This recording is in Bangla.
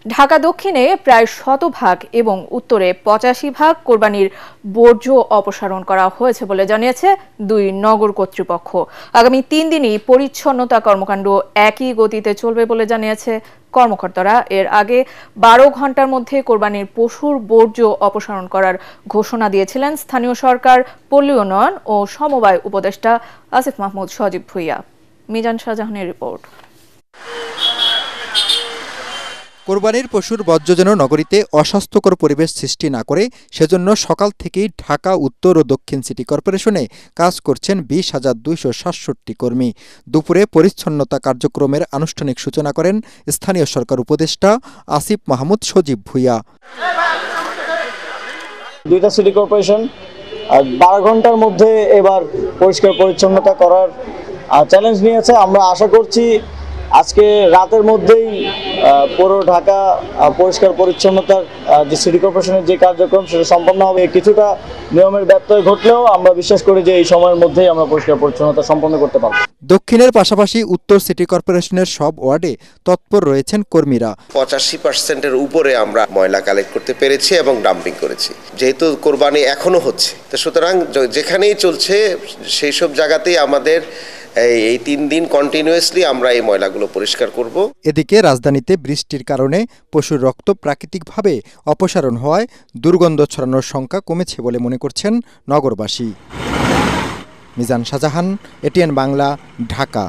ঢাকা দক্ষিণে প্রায় 100% এবং উত্তরে 85% কোরবানির বর্জ্য অপসারণ করা হয়েছে বলে জানিয়েছে দুই নগর কর্তৃপক্ষ। আগামী 3 দিনই পরিচ্ছন্নতা কর্মকাণ্ড একই গতিতে চলবে বলে জানিয়েছে কর্মকর্তারা। এর আগে 12 ঘন্টার মধ্যে কোরবানির পশুর বর্জ্য অপসারণ করার ঘোষণা দিয়েছিলেন স্থানীয় সরকার, পল্লী উন্নয়ন ও সমবায় উপদেষ্টা আসিফ মাহমুদ সজীব ভুঁইয়া। মিজান শাহজাহানের রিপোর্ট। কোরবানির পশুর বর্জ্য যেন নগরীতে অস্বাস্থ্যকর পরিবেশ সৃষ্টি না করে সেজন্য সকাল থেকেই ঢাকা উত্তর ও দক্ষিণ সিটি কর্পোরেশনে কাজ করছেন 20,267 কর্মী। দুপুরে পরিচ্ছন্নতা কার্যক্রমের আনুষ্ঠানিক সূচনা করেন স্থানীয় সরকার উপদেষ্টা আসিফ মাহমুদ সজীব ভুঁইয়া। দুইটা সিটি কর্পোরেশন 12 ঘন্টার মধ্যে এবার পরিষ্কার পরিচ্ছন্নতা করার চ্যালেঞ্জ নিয়েছে। আমরা আশা করছি আজকে রাতের মধ্যেই পুরো ঢাকা পরিষ্কার পরিচ্ছন্নতার যে সিটি কর্পোরেশনের যে কার্যক্রম সেটা সম্পন্ন হবে। কিছুটা নিয়মের ব্যত্যয় ঘটলেও আমরা বিশ্বাস করি যে এই সময়ের মধ্যেই আমরা পরিষ্কার পরিচ্ছন্নতা সম্পন্ন করতে পারব। দক্ষিণের পাশাপাশি উত্তর সিটি কর্পোরেশনের সব ওয়ার্ডে তৎপর রয়েছেন কর্মীরা। 85%-এর উপরে আমরা ময়লা কালেক্ট করতে পেরেছি এবং ডাম্পিং করেছি। যেহেতু কোরবানি এখনো হচ্ছে, তো সুতরাং যেখানেই চলছে সেই সব জায়গাতেই আমাদের এই 3 দিন কন্টিনিউয়াসলি আমরা এই ময়লাগুলো পরিষ্কার করব। এদিকে রাজধানীতে বৃষ্টির কারণে পশুর রক্ত প্রাকৃতিকভাবে অপসারণ হওয়ায় দুর্গন্ধ ছড়ানোর সংখ্যা কমেছে বলে মনে করছেন নগরবাসী। মিজান শাহজাহান, এটিএন বাংলা, ঢাকা।